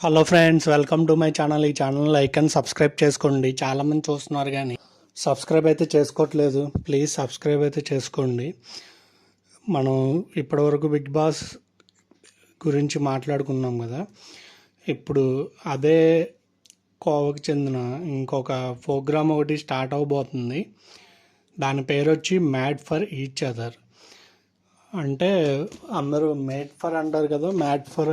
Hello friends, welcome to my channel. ఈ channel like and subscribe చేసుకోండి. చాలామంది చూస్తున్నారు కానీ సబ్స్క్రైబ్ అయితే చేసుకోవట్లేదు. ప్లీజ్ సబ్స్క్రైబ్ అయితే చేసుకోండి. మనం ఇప్పటివరకు బిగ్ బాస్ గురించి మాట్లాడుకున్నాం కదా. ఇప్పుడు అదే కోవకు చెందిన ఇంకొక ప్రోగ్రామ్ ఒకటి స్టార్ట్ అవబోతుంది. దాని పేరు వచ్చి మ్యాడ్ ఫర్ ఈచ్ అదర్. అంటే అందరూ మేడ్ ఫర్ అంటారు కదా, మ్యాడ్ ఫర్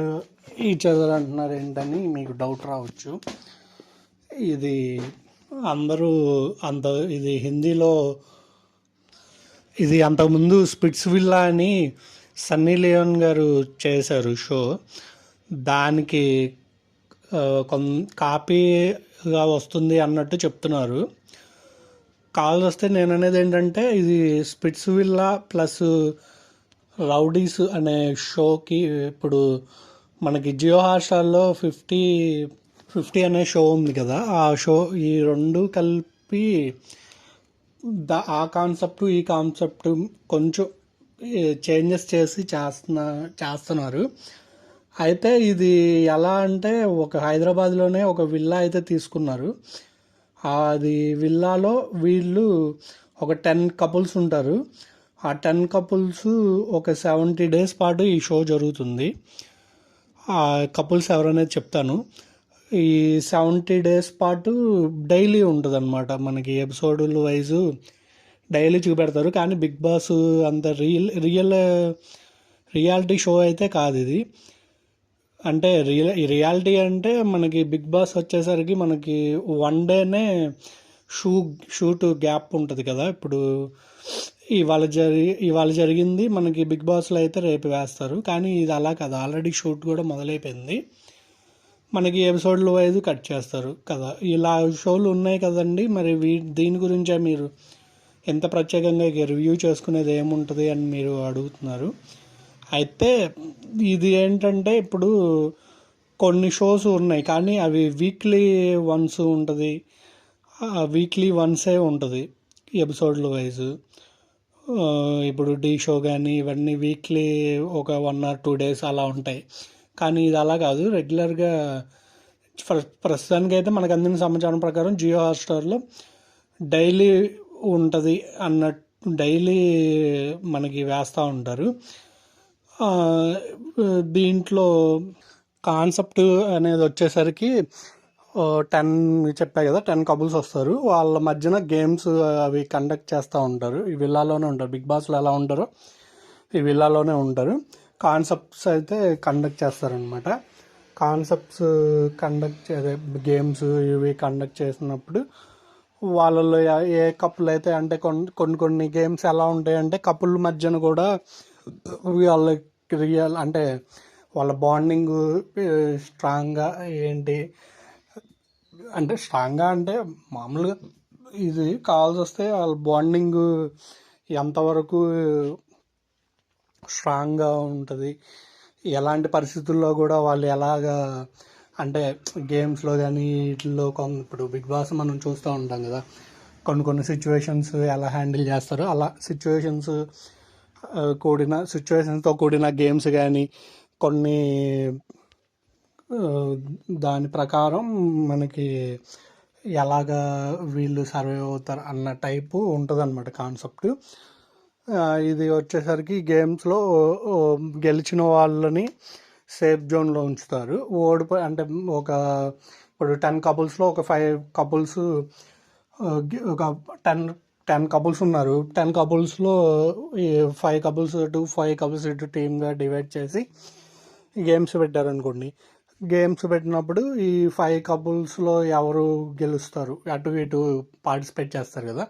ఈచ్ అదర్ అంటున్నారు ఏంటని మీకు డౌట్ రావచ్చు. ఇది అందరూ అంత ఇది హిందీలో ఇది అంతకుముందు స్పిట్స్ విల్లా అని సన్నీ లియోన్ గారు చేశారు షో. దానికి కాపీగా వస్తుంది అన్నట్టు చెప్తున్నారు. కాల్ వస్తే నేను అనేది ఏంటంటే ఇది స్పిట్స్ విల్లా ప్లస్ రౌడీస్ అనే షోకి ఇప్పుడు మనకి జియో హాట్స్టార్లో 50 అనే షో ఉంది కదా. ఆ షో ఈ రెండు కలిపి ఆ కాన్సెప్ట్ ఈ కాన్సెప్ట్ కొంచెం చేంజెస్ చేసి చేస్తున్నారు. అయితే ఇది ఎలా అంటే ఒక హైదరాబాద్లోనే ఒక విల్లా అయితే తీసుకున్నారు. అది విల్లాలో వీళ్ళు ఒక 10 కపుల్స్ ఉంటారు. ఆ 10 కపుల్స్ ఒక 70 days పాటు ఈ షో జరుగుతుంది. ఆ కపుల్స్ ఎవరనేది చెప్తాను. ఈ 70 days పాటు డైలీ ఉంటుంది అనమాట. మనకి ఎపిసోడ్ల వైజు డైలీ చూపెడతారు. కానీ బిగ్ బాస్ అంత రియాలిటీ షో అయితే కాదు ఇది. అంటే రియాలిటీ అంటే మనకి బిగ్ బాస్ వచ్చేసరికి మనకి వన్ డేనే షూట్ గ్యాప్ ఉంటుంది కదా. ఇప్పుడు ఇవాళ జరిగింది మనకి బిగ్ బాస్లో అయితే రేపు వేస్తారు. కానీ ఇది అలా కదా, ఆల్రెడీ షూట్ కూడా మొదలైపోయింది. మనకి ఎపిసోడ్ల వైజ్ కట్ చేస్తారు కదా. ఇలా షోలు ఉన్నాయి కదండి. మరి దీని గురించే మీరు ఎంత ప్రత్యేకంగా రివ్యూ చేసుకునేది ఏముంటుంది అని మీరు అడుగుతున్నారు. అయితే ఇది ఏంటంటే ఇప్పుడు కొన్ని షోస్ ఉన్నాయి కానీ అవి వీక్లీ వన్స్ ఉంటుంది. వీక్లీ వన్సే ఉంటుంది ఎపిసోడ్ల వైజ్. ఇప్పుడు ఢీ షో కానీ ఇవన్నీ వీక్లీ ఒక 1 or 2 days అలా ఉంటాయి. కానీ ఇది అలా కాదు, రెగ్యులర్గా ప్రస్తుతానికి అయితే మనకు అందిన సమాచారం ప్రకారం జియో హాట్స్టార్లో డైలీ ఉంటుంది అన్నట్టు డైలీ మనకి వేస్తూ ఉంటారు. దీంట్లో కాన్సెప్ట్ అనేది వచ్చేసరికి 10 చెప్పా కదా, 10 కపుల్స్ వస్తారు. వాళ్ళ మధ్యన గేమ్స్ అవి కండక్ట్ చేస్తూ ఉంటారు. ఈ విల్లాలోనే ఉంటారు. బిగ్ బాస్లో ఎలా ఉంటారో ఈ విల్లాలోనే ఉంటారు. కాన్సెప్ట్స్ అయితే కండక్ట్ చేస్తారనమాట. కాన్సెప్ట్స్ గేమ్స్ ఇవి కండక్ట్ చేసినప్పుడు వాళ్ళలో ఏ కప్పులు అయితే అంటే కొన్ని గేమ్స్ ఎలా ఉంటాయంటే కపుల్ మధ్యన కూడా వాళ్ళకి అంటే వాళ్ళ బాండింగ్ స్ట్రాంగ్గా ఏంటి అంటే స్ట్రాంగ్గా అంటే మామూలుగా ఇది కావాల్సి వస్తే వాళ్ళ బాండింగ్ ఎంతవరకు స్ట్రాంగ్గా ఉంటుంది, ఎలాంటి పరిస్థితుల్లో కూడా వాళ్ళు ఎలాగా అంటే గేమ్స్లో కానీ వీటిల్లో ఇప్పుడు బిగ్ బాస్ మనం చూస్తూ ఉంటాం కదా, కొన్ని సిచ్యువేషన్స్ ఎలా హ్యాండిల్ చేస్తారో అలా సిచ్యువేషన్స్తో కూడిన గేమ్స్ కానీ కొన్ని దాని ప్రకారం మనకి ఎలాగా వీళ్ళు సర్వైవ్ అవుతారు అన్న టైపు ఉంటుంది అనమాట కాన్సెప్ట్. ఇది వచ్చేసరికి గేమ్స్లో గెలిచిన వాళ్ళని సేఫ్ జోన్లో ఉంచుతారు. అంటే ఇప్పుడు 10 కపుల్స్లో ఒక 5 కపుల్స్ ఒక 10 కపుల్స్ ఉన్నారు. 10 కపుల్స్లో 5 కపుల్స్ ఇటు 5 కపుల్స్ ఇటు టీమ్గా డివైడ్ చేసి గేమ్స్ పెట్టారనుకోండి. గేమ్స్ పెట్టినప్పుడు ఈ 5 కపుల్స్లో ఎవరు గెలుస్తారు అటు ఇటు పార్టిసిపేట్ చేస్తారు కదా.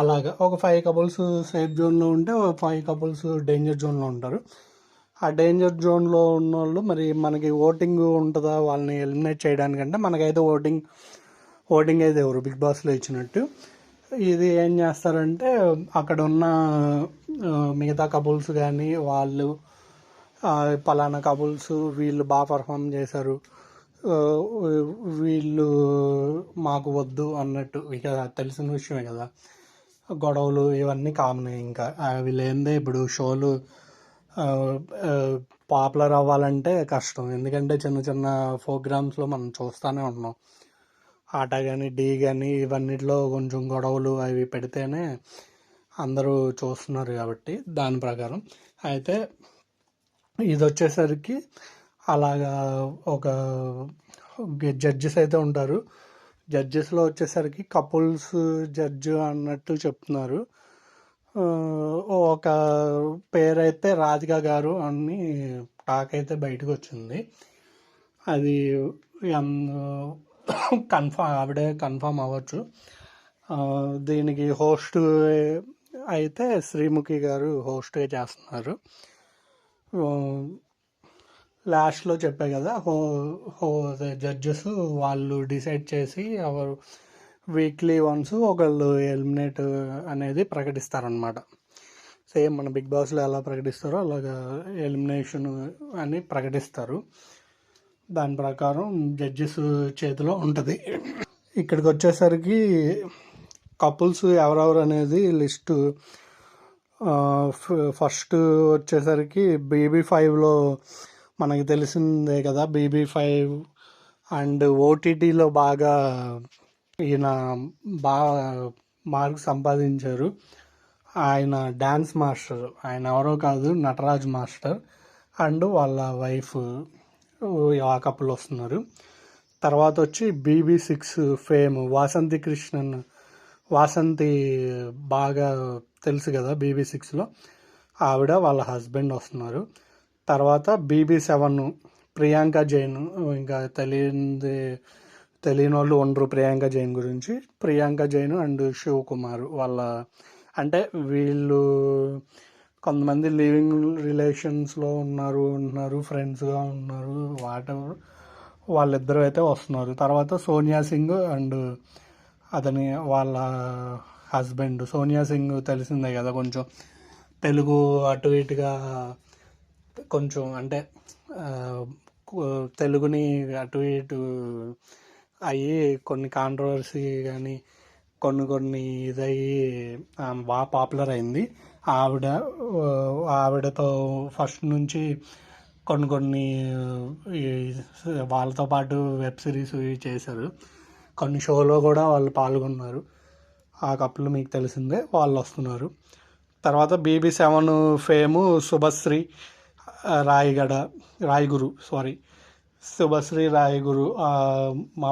అలాగా ఒక 5 కపుల్స్ సేఫ్ జోన్లో ఉంటే ఒక 5 కపుల్స్ డేంజర్ జోన్లో ఉంటారు. ఆ డేంజర్ జోన్లో ఉన్న వాళ్ళు మరి మనకి ఓటింగ్ ఉంటుందా వాళ్ళని ఎలిమినేట్ చేయడానికంటే మనకైతే ఓటింగ్ అయితే ఎవరు బిగ్ బాస్లో ఇచ్చినట్టు. ఇది ఏం చేస్తారంటే అక్కడ ఉన్న మిగతా కపుల్స్ కానీ వాళ్ళు పలానా కపుల్స్ వీళ్ళు బాగా పర్ఫామ్ చేశారు, వీళ్ళు మాకు వద్దు అన్నట్టు ఇక తెలిసిన విషయమే కదా. గొడవలు ఇవన్నీ కామన్. ఇంకా వీళ్ళు ఏందే ఇప్పుడు షోలు పాపులర్ అవ్వాలంటే కష్టం. ఎందుకంటే చిన్న చిన్న ప్రోగ్రామ్స్లో మనం చూస్తూనే ఉన్నాం. ఆట కానీ ఢీ కానీ ఇవన్నిటిలో కొంచెం గొడవలు అవి పెడితేనే అందరూ చూస్తున్నారు కాబట్టి దాని ప్రకారం. అయితే ఇది వచ్చేసరికి అలాగా ఒక జడ్జెస్ అయితే ఉంటారు. జడ్జెస్లో వచ్చేసరికి కపుల్స్ జడ్జ్ అన్నట్టు చెప్తున్నారు. ఒక పేరైతే రాధిక గారు అని టాక్ అయితే బయటకు వచ్చింది. అది ఆవిడే కన్ఫామ్ అవ్వచ్చు. దీనికి హోస్ట్ అయితే శ్రీముఖి గారు హోస్ట్గా చేస్తున్నారు. లాస్ట్లో చెప్పే కదా జడ్జెస్ వాళ్ళు డిసైడ్ చేసి ఎవరు వీక్లీ వన్స్ ఒకళ్ళు ఎలిమినేట్ అనేది ప్రకటిస్తారనమాట. సేమ్ మన బిగ్ బాస్లో ఎలా ప్రకటిస్తారో అలాగా ఎలిమినేషన్ అని ప్రకటిస్తారు. దాని ప్రకారం జడ్జెస్ చేతిలో ఉంటుంది. ఇక్కడికి వచ్చేసరికి కపుల్స్ ఎవరెవరు అనేది లిస్టు ఫస్ట్ వచ్చేసరికి BB5లో మనకి తెలిసిందే కదా. BB5 అండ్ ఓటీటీలో బాగా ఈయన బాగా మార్క్స్ సంపాదించారు. ఆయన డ్యాన్స్ మాస్టర్, ఆయన ఎవరో కాదు నటరాజ్ మాస్టర్ అండ్ వాళ్ళ వైఫ్ ఆ కపుల్ వస్తున్నారు. తర్వాత వచ్చి BB6 ఫేమ్ వాసంతి బాగా తెలుసు కదా BB6లో, ఆవిడ వాళ్ళ హస్బెండ్ వస్తున్నారు. తర్వాత BB7 ప్రియాంక జైన్, ఇంకా తెలియని వాళ్ళు ఉండరు ప్రియాంక జైన్ గురించి. ప్రియాంక జైన్ అండ్ శివకుమార్ వాళ్ళ అంటే వీళ్ళు కొంతమంది లివింగ్ రిలేషన్స్లో ఉన్నారు, ఫ్రెండ్స్గా ఉన్నారు, వాటెవర్. వాళ్ళిద్దరూ అయితే వస్తున్నారు. తర్వాత సోనియా సింగ్ అండ్ అతని వాళ్ళ హస్బెండ్. సోనియా సింగ్ తెలిసిందే కదా, కొంచెం తెలుగు అటు ఇటుగా కొంచెం అంటే తెలుగుని అటు ఇటు అయ్యి కొన్ని కాంట్రవర్సీ కానీ కొన్ని ఇదయ్యి బాగా పాపులర్ అయింది. ఆవిడతో ఫస్ట్ నుంచి కొన్ని వాళ్ళతో పాటు వెబ్ సిరీస్ చేశారు. కొన్ని షోలో కూడా వాళ్ళు పాల్గొన్నారు. ఆ కప్పులు మీకు తెలిసిందే, వాళ్ళు వస్తున్నారు. తర్వాత BB7 ఫేము శుభశ్రీ శుభశ్రీ రాయగురు. మా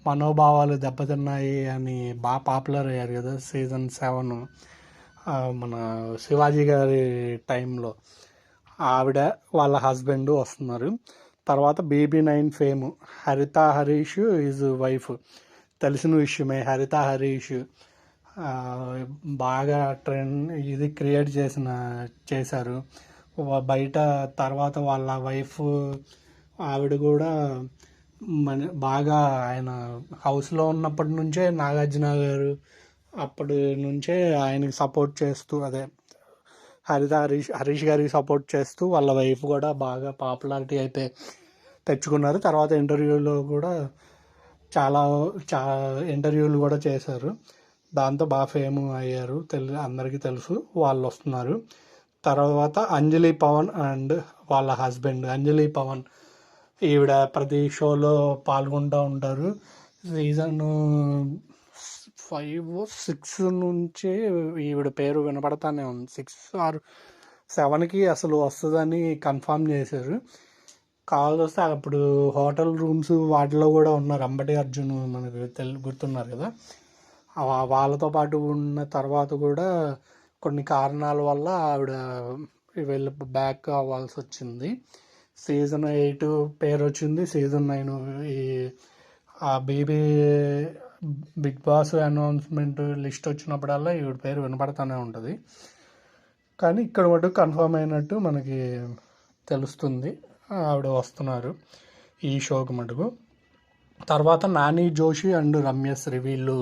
మనోభావాలు దెబ్బతిన్నాయి అని బాగా పాపులర్ అయ్యారు కదా సీజన్ 7 మన శివాజీ గారి టైంలో. ఆవిడ వాళ్ళ హస్బెండ్ వస్తున్నారు. తర్వాత BB9 ఫేమ్ హరిత హరీష్ ఈజ్ వైఫ్, తెలిసిన విషయమే. హరిత హరీష్ బాగా ట్రెండ్ ఇది క్రియేట్ చేశారు బయట. తర్వాత వాళ్ళ వైఫ్ ఆవిడ కూడా బాగా ఆయన హౌస్లో ఉన్నప్పటి నుంచే నాగార్జున గారు అప్పటి నుంచే ఆయనకి సపోర్ట్ చేస్తూ, అదే హరీష్ గారికి సపోర్ట్ చేస్తూ వాళ్ళ వైఫ్ కూడా బాగా పాపులారిటీ అయితే తెచ్చుకున్నారు. తర్వాత ఇంటర్వ్యూలో కూడా చాలా ఇంటర్వ్యూలు కూడా చేశారు. దాంతో బాగా ఫేమ్ అయ్యారు, అందరికీ తెలుసు. వాళ్ళు వస్తున్నారు. తర్వాత అంజలి పవన్ అండ్ వాళ్ళ హస్బెండ్. అంజలి పవన్ ఈవిడ ప్రతి షోలో పాల్గొంటూ ఉంటారు. సీజన్ 5, 6 నుంచే ఈవిడ పేరు వినపడతానే ఉంది. 6 or 7కి అసలు వస్తుందని కన్ఫామ్ చేశారు. కావాల్సి వస్తే అప్పుడు హోటల్ రూమ్స్ వాటిలో కూడా ఉన్నారు. అంబటి అర్జున్ మనకు గుర్తున్నారు కదా. వాళ్ళతో పాటు ఉన్న తర్వాత కూడా కొన్ని కారణాల వల్ల ఆవిడ వెళ్ళి బ్యాక్ అవ్వాల్సి వచ్చింది. సీజన్ 8 పేరు వచ్చింది. సీజన్ 9 ఈ బిగ్ బాస్ అనౌన్స్మెంట్ లిస్ట్ వచ్చినప్పుడల్లా ఈవిడ పేరు వినపడతానే ఉంటుంది. కానీ ఇక్కడ మటుకు కన్ఫర్మ్ అయినట్టు మనకి తెలుస్తుంది, ఆవిడ వస్తున్నారు ఈ షోకి మటుకు. తర్వాత నాని జోషి అండ్ రమ్యశ్రీ వీళ్ళు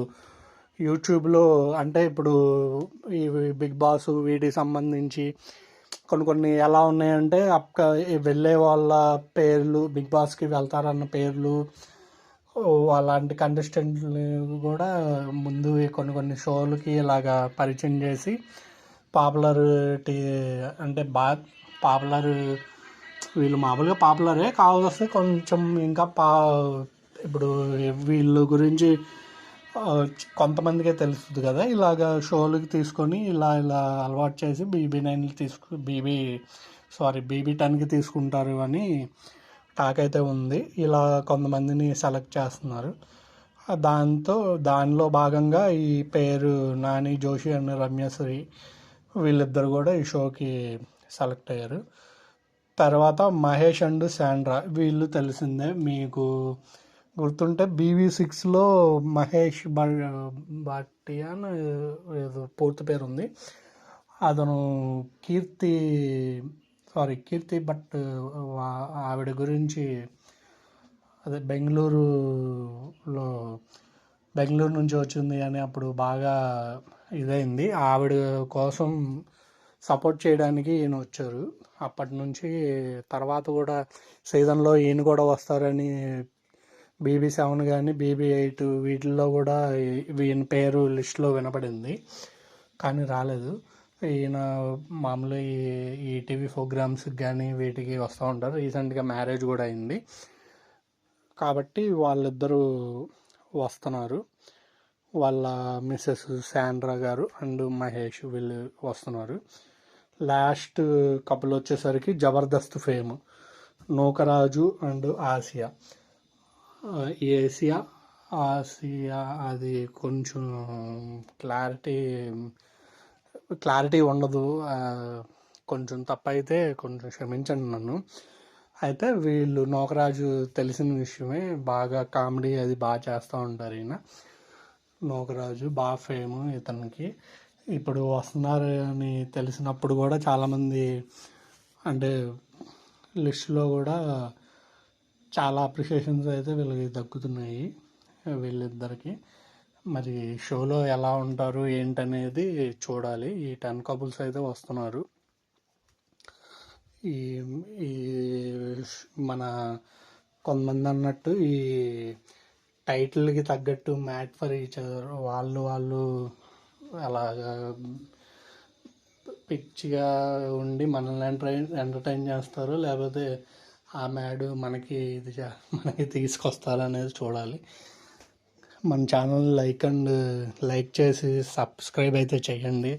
యూట్యూబ్లో, అంటే ఇప్పుడు ఈ బిగ్ బాస్ వీటికి సంబంధించి కొన్ని ఎలా ఉన్నాయంటే వెళ్ళే వాళ్ళ పేర్లు, బిగ్ బాస్కి వెళ్తారన్న పేర్లు అలాంటి కంటెస్టెంట్ని కూడా ముందు కొన్ని షోలకి ఇలాగా పరిచయం చేసి పాపులారిటీ అంటే బాగా పాపులర్, వీళ్ళు మామూలుగా పాపులరే కావాల్సి కొంచెం ఇంకా ఇప్పుడు వీళ్ళు గురించి కొంతమందికే తెలుస్తుంది కదా, ఇలాగ షోలకి తీసుకొని ఇలా అలవాటు చేసి BB10కి తీసుకుంటారు అని టాక్ అయితే ఉంది. ఇలా కొంతమందిని సెలెక్ట్ చేస్తున్నారు. దానిలో భాగంగా ఈ పేరు నాని జోషి అండ్ రమ్యశ్రీ వీళ్ళిద్దరు కూడా ఈ షోకి సెలెక్ట్ అయ్యారు. తర్వాత మహేష్ అండ్ శాండ్రా వీళ్ళు తెలిసిందే మీకు, గుర్తుంటే BB6లో మహేష్ భాటియా ఏదో పూర్తి పేరు ఉంది, అతను కీర్తి భట్ ఆవిడ గురించి అదే బెంగళూరు నుంచి వచ్చింది అని అప్పుడు బాగా ఇదైంది. ఆవిడ కోసం సపోర్ట్ చేయడానికి ఈయన వచ్చారు. అప్పటి నుంచి తర్వాత కూడా సీజన్లో ఈయన కూడా వస్తారని BB7 కానీ BB8 వీటిల్లో కూడా ఈయన పేరు లిస్ట్లో వినపడింది, కానీ రాలేదు. ఈయన మామూలు ఈ టీవీ ప్రోగ్రామ్స్కి కానీ వీటికి వస్తూ ఉంటారు. రీసెంట్గా మ్యారేజ్ కూడా అయింది కాబట్టి వాళ్ళిద్దరూ వస్తున్నారు. వాళ్ళ మిస్సెస్ శాండ్రా గారు అండ్ మహేష్ వీళ్ళు వస్తున్నారు. లాస్ట్ కపుల్ వచ్చేసరికి Jabardasth fame Nookaraju and Asia అది కొంచెం క్లారిటీ ఉండదు, కొంచెం తప్పైతే కొంచెం క్షమించండి నన్ను. అయితే వీళ్ళు నూకరాజు తెలిసిన విషయమే, బాగా కామెడీ అది బాగా చేస్తూ ఉంటారు. ఈయన నూకరాజు బాగా ఫేమ్ ఇతనికి. ఇప్పుడు వస్తున్నారు అని తెలిసినప్పుడు కూడా చాలామంది అంటే లిస్టులో కూడా చాలా అప్రిషియేషన్స్ అయితే వీళ్ళకి దక్కుతున్నాయి వీళ్ళిద్దరికి. మరి షోలో ఎలా ఉంటారు ఏంటనేది చూడాలి. ఈ 10 కపుల్స్ అయితే వస్తున్నారు. ఈ మన కొంతమంది అన్నట్టు ఈ టైటిల్కి తగ్గట్టు మ్యాట్ ఫర్ ఈచ్ అదర్ వాళ్ళు అలాగా పిచ్చిగా ఉండి మనల్ని ఎంటర్టైన్ చేస్తారు, లేకపోతే ఆ మ్యాడ్ మనకి తీసుకొస్తారనేది చూడాలి. మన ఛానల్ లైక్ చేసి సబ్స్క్రైబ్ అయితే చేయండి.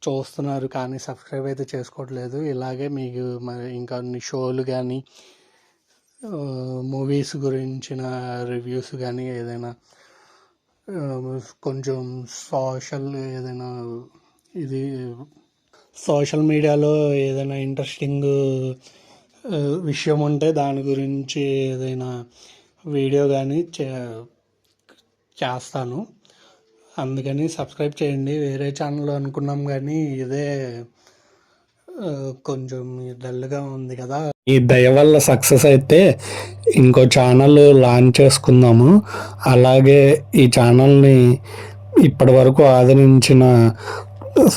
చూస్తున్నారు కానీ సబ్స్క్రైబ్ అయితే చేసుకోవట్లేదు. ఇలాగే మీకు మరి ఇంకా షోలు కానీ మూవీస్ గురించిన రివ్యూస్ కానీ ఏదైనా కొంచెం సోషల్ మీడియాలో ఏదైనా ఇంట్రెస్టింగ్ విషయం ఉంటే దాని గురించి ఏదైనా వీడియో కానీ చేస్తాను. అందుకని సబ్స్క్రైబ్ చేయండి. వేరే ఛానల్ అనుకున్నాం కానీ ఇదే కొంచెం డల్గా ఉంది కదా, ఈ దయ వల్ల సక్సెస్ అయితే ఇంకో ఛానల్ లాంచ్ చేసుకుందాము. అలాగే ఈ ఛానల్ని ఇప్పటి వరకు ఆదరించిన,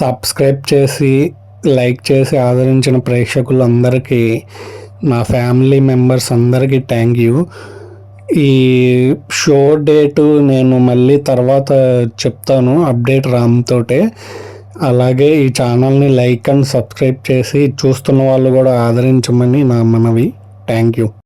సబ్స్క్రైబ్ చేసి లైక్ చేసి ఆదరించిన ప్రేక్షకులందరికీ, నా ఫ్యామిలీ మెంబర్స్ అందరికీ థ్యాంక్ యూ. ఈ షో డేటు నేను మళ్ళీ తర్వాత చెప్తాను అప్డేట్ రామ్తోటే. అలాగే ఈ ఛానల్ని లైక్ అండ్ సబ్స్క్రైబ్ చేసి చూస్తున్న వాళ్ళు కూడా ఆదరించమని నా మనవి. Thank you.